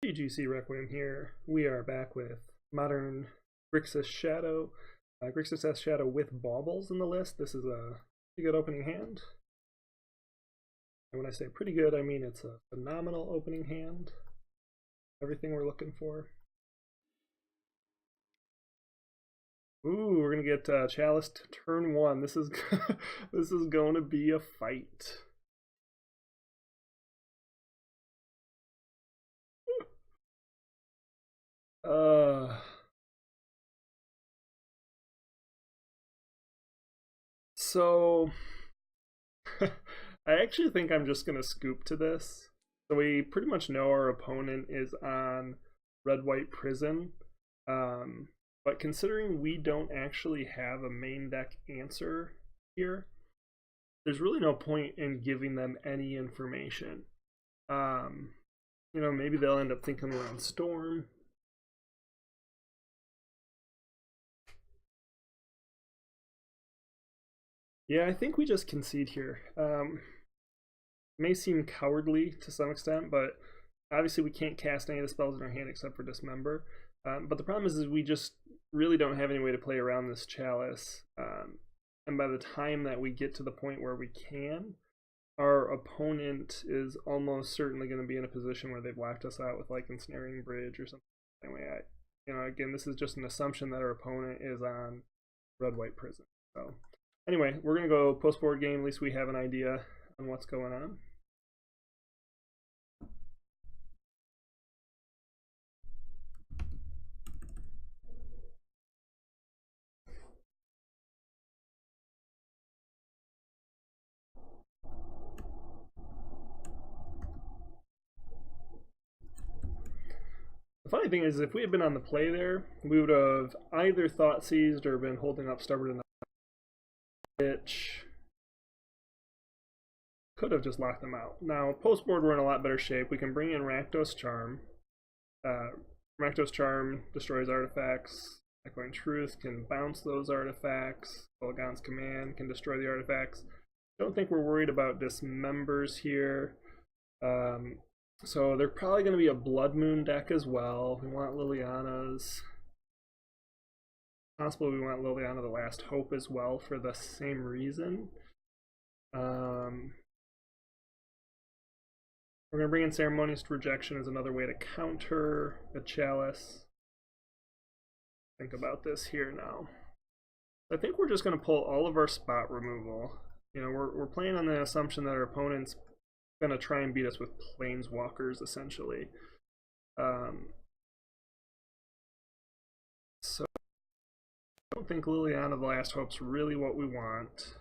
TGCRequiem here. We are back with modern Grixis Shadow. Grixis S Shadow with baubles in the list. This is a pretty good opening hand. And when I say pretty good, I mean it's a phenomenal opening hand. Everything we're looking for. Ooh, we're gonna get Chalice turn 1. This is this is going to be a fight. So I actually think I'm just gonna scoop to this. So we pretty much know our opponent is on red-white prison, but considering we don't actually have a main deck answer here, there's really no point in giving them any information. You know, maybe they'll end up thinking we're on Storm. Yeah, I think we just concede here. May seem cowardly to some extent, but obviously we can't cast any of the spells in our hand except for Dismember. But the problem is we just really don't have any way to play around this Chalice. And by the time that we get to the point where we can, our opponent is almost certainly going to be in a position where they've locked us out with like Ensnaring Bridge or something. Anyway, you know, again, this is just an assumption that our opponent is on red-white prison. So anyway, we're going to go post-board game. At least we have an idea on what's going on. The funny thing is, if we had been on the play there, we would have either thought seized or been holding up Stubborn enough, which could have just locked them out. Now, post board, we're in a lot better shape. We can bring in Rakdos Charm. Rakdos Charm destroys artifacts. Echoing Truth can bounce those artifacts. Bolgan's Command can destroy the artifacts. Don't think we're worried about Dismembers here. So they're probably going to be a Blood Moon deck as well. We want Liliana's. Possibly we want Liliana the Last Hope as well for the same reason. We're going to bring in Ceremonious Rejection as another way to counter a Chalice. Think about this here now. I think we're just going to pull all of our spot removal. You know, we're playing on the assumption that our opponent's going to try and beat us with Planeswalkers, essentially. So I don't think Liliana the Last Hope's really what we want.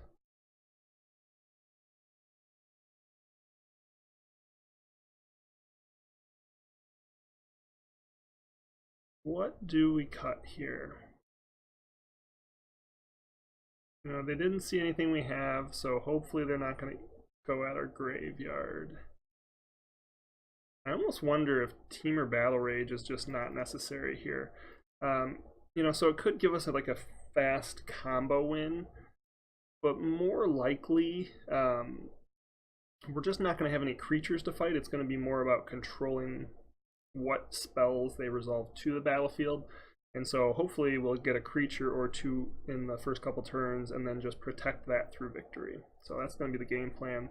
What do we cut here? You know, they didn't see anything we have, so hopefully they're not going to go at our graveyard. I almost wonder if Temur Battle Rage is just not necessary here. You know, so it could give us like a fast combo win, but more likely we're just not going to have any creatures to fight. It's going to be more about controlling what spells they resolve to the battlefield. And so hopefully we'll get a creature or two in the first couple turns and then just protect that through victory. So that's going to be the game plan.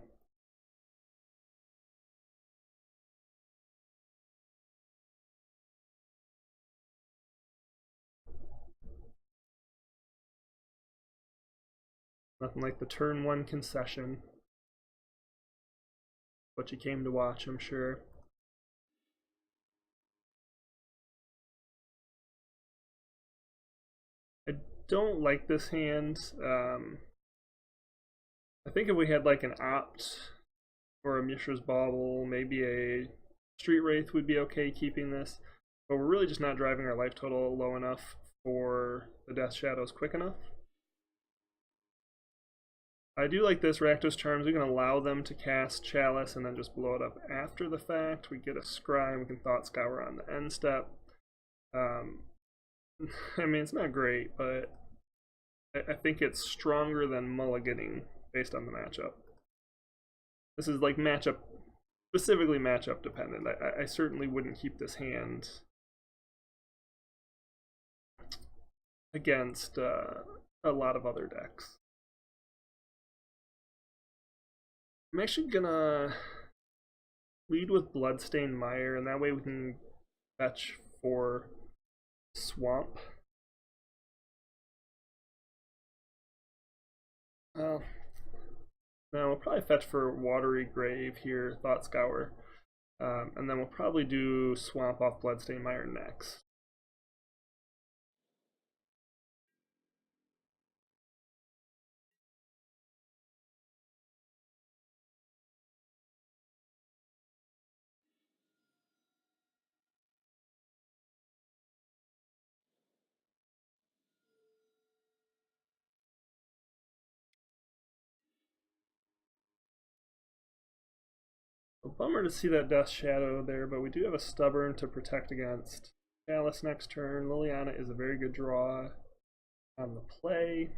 Nothing like the turn 1 concession. What you came to watch, I'm sure. I don't like this hand. I think if we had like an Opt or a Mishra's Bauble, maybe a Street Wraith would be okay keeping this, but we're really just not driving our life total low enough for the Death Shadows quick enough. I do like this Rakdos Charms. We can allow them to cast Chalice and then just blow it up after the fact. We get a Scry, we can Thought Scour on the end step. I mean, it's not great, but I think it's stronger than mulliganing based on the matchup. This is like matchup specifically matchup dependent. I certainly wouldn't keep this hand against a lot of other decks. I'm actually gonna lead with Bloodstained Mire, and that way we can fetch for Swamp. No, we'll probably fetch for Watery Grave here, Thought Scour. And then we'll probably do Swamp off Bloodstained Mire next. A bummer to see that Death Shadow there, but we do have a Stubborn to protect against. Chalice next turn. Liliana is a very good draw on the play.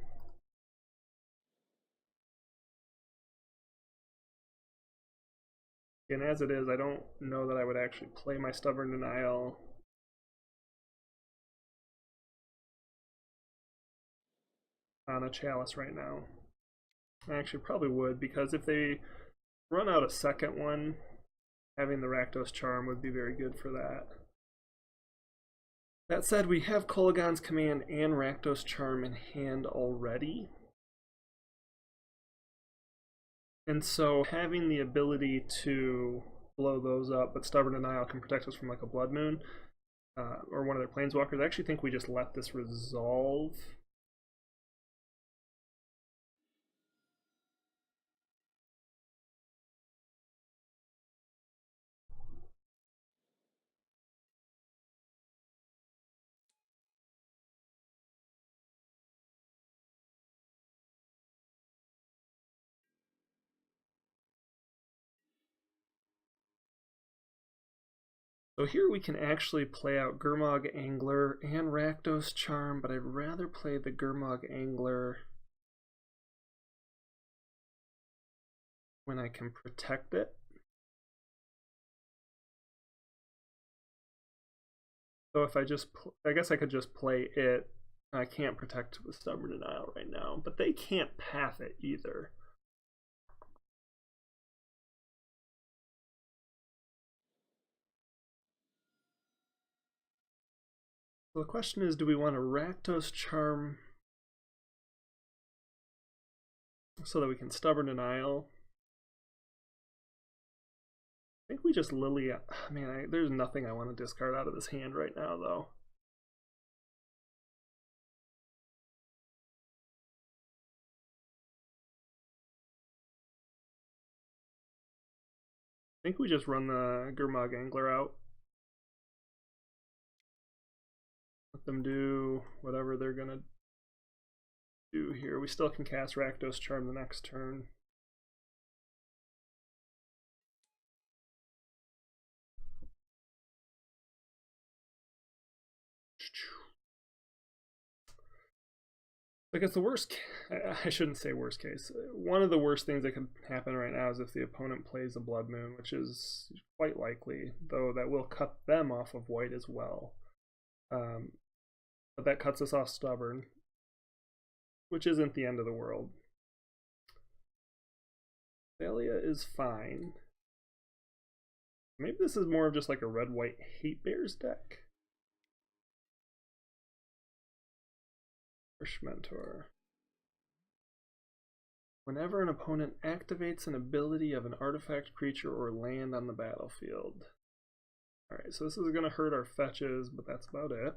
And as it is, I don't know that I would actually play my Stubborn Denial. On a Chalice right now. I actually probably would, because if they run out a second one, having the Rakdos Charm would be very good for that. That said, we have Kolaghan's Command and Rakdos Charm in hand already. And so having the ability to blow those up, but Stubborn Denial can protect us from like a Blood Moon or one of their Planeswalkers, I actually think we just let this resolve. So here we can actually play out Gurmag Angler and Rakdos Charm, but I'd rather play the Gurmag Angler when I can protect it. So if I guess I could just play it. I can't protect with Stubborn Denial right now, but they can't path it either. So the question is, do we want to Rakdos Charm so that we can Stubborn Denial? I think we just Lily. Man, there's nothing I want to discard out of this hand right now, though. I think we just run the Gurmag Angler out. Let them do whatever they're gonna do here. We still can cast Rakdos Charm the next turn. Because the worst, I shouldn't say worst case. One of the worst things that could happen right now is if the opponent plays a Blood Moon, which is quite likely, though that will cut them off of white as well. But that cuts us off Stubborn, which isn't the end of the world. Thalia is fine. Maybe this is more of just like a red-white Hatebears deck. Harsh Mentor. Whenever an opponent activates an ability of an artifact, creature, or land on the battlefield. Alright, so this is going to hurt our fetches, but that's about it.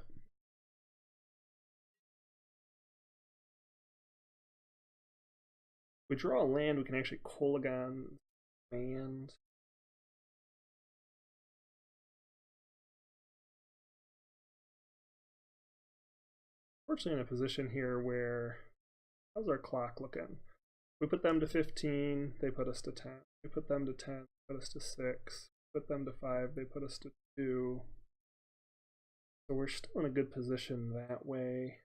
If we draw a land, we can actually Kolaghan Command. Fortunately, in a position here where, how's our clock looking? We put them to 15, they put us to 10. We put them to 10, put us to 6. Put them to 5, they put us to 2. So we're still in a good position that way.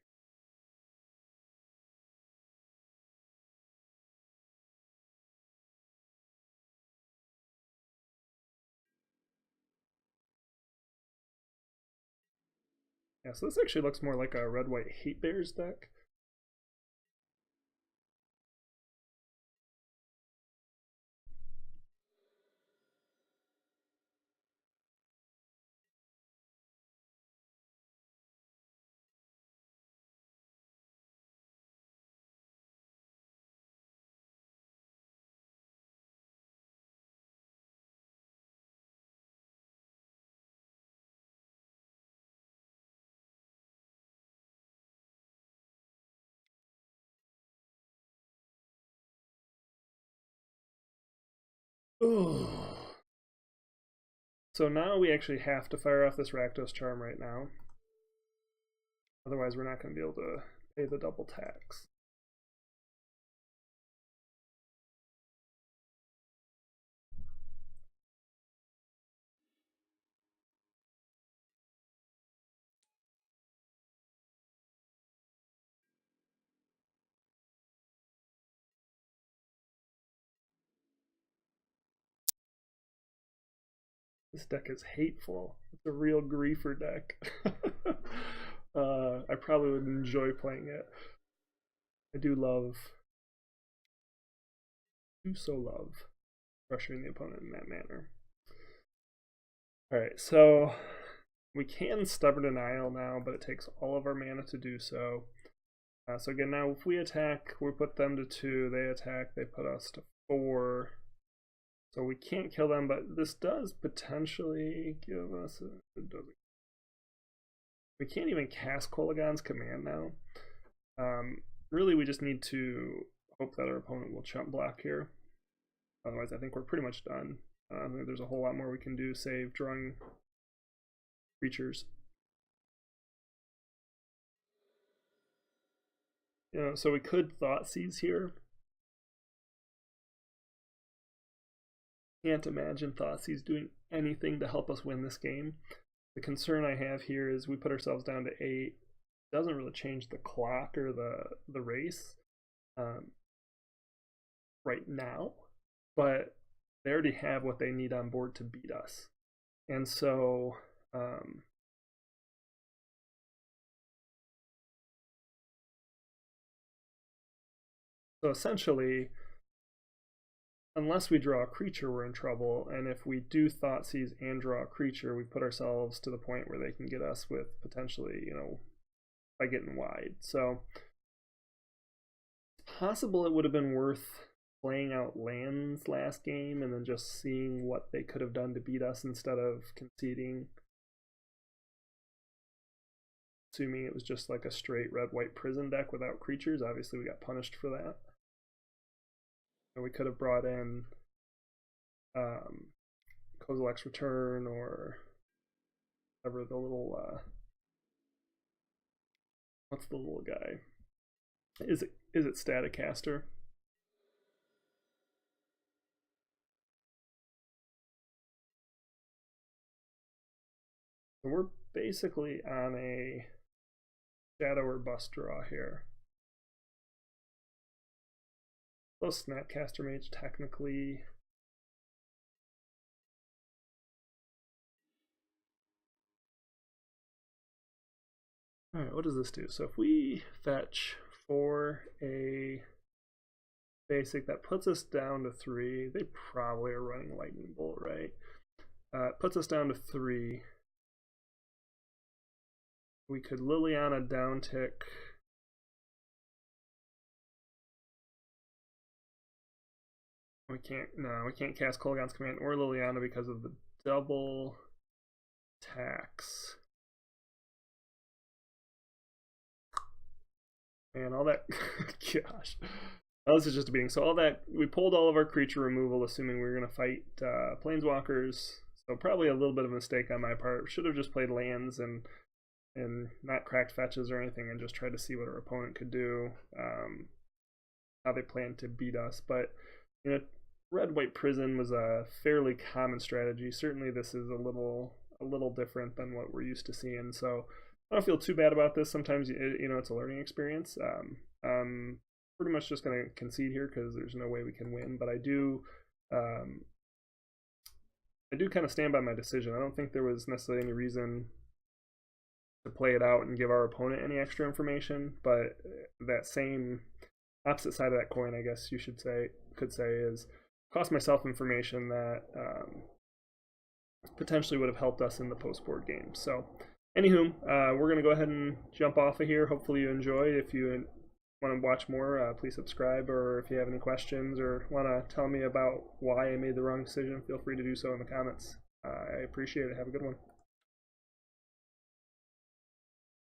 Yeah, so this actually looks more like a red-white Hatebears deck. Oh. So now we actually have to fire off this Rakdos Charm right now. Otherwise we're not going to be able to pay the double tax. This deck is hateful. It's a real griefer deck. I probably would enjoy playing it. I do so love pressuring the opponent in that manner. Alright, so we can Stubborn Denial now, but it takes all of our mana to do so. So again, now if we attack, we put them to 2, they attack, they put us to 4. So we can't kill them, but this does potentially give us it doesn't. We can't even cast Kolaghan's Command now. Really, we just need to hope that our opponent will chump block here. Otherwise, I think we're pretty much done. I think there's a whole lot more we can do, save drawing creatures. You know, so we could Thoughtseize here. Can't imagine Thoughtseize doing anything to help us win this game. The concern I have here is we put ourselves down to 8. Doesn't really change the clock or the race right now, but they already have what they need on board to beat us. And so essentially, unless we draw a creature, we're in trouble. And if we do Thoughtseize and draw a creature, we put ourselves to the point where they can get us with potentially, you know, by getting wide. So it's possible it would have been worth playing out lands last game and then just seeing what they could have done to beat us instead of conceding. Assuming it was just like a straight red-white prison deck without creatures. Obviously we got punished for that. And we could have brought in Kozilek's Return or whatever the little what's the little guy? Is it Staticaster? So we're basically on a shadow or bust draw here. Plus Snapcaster Mage technically. Alright, what does this do? So if we fetch for a basic, that puts us down to 3. They probably are running Lightning Bolt, right? It puts us down to 3. We could Liliana downtick. We can't cast Kolaghan's Command or Liliana because of the double tax. And all that, gosh. Oh, this is just a beating. So all that, we pulled all of our creature removal, assuming we were going to fight planeswalkers. So probably a little bit of a mistake on my part. Should have just played lands and not cracked fetches or anything, and just tried to see what our opponent could do, how they planned to beat us. But you know, red-white prison was a fairly common strategy. Certainly, this is a little different than what we're used to seeing. So I don't feel too bad about this. Sometimes you know, it's a learning experience. Pretty much just going to concede here because there's no way we can win. But I do kind of stand by my decision. I don't think there was necessarily any reason to play it out and give our opponent any extra information. But that same opposite side of that coin, I guess you could say, is cost myself information that potentially would have helped us in the post-board game. So anywho, we're going to go ahead and jump off of here. Hopefully you enjoy. If you want to watch more, please subscribe, or if you have any questions or want to tell me about why I made the wrong decision, feel free to do so in the comments. I appreciate it. Have a good one.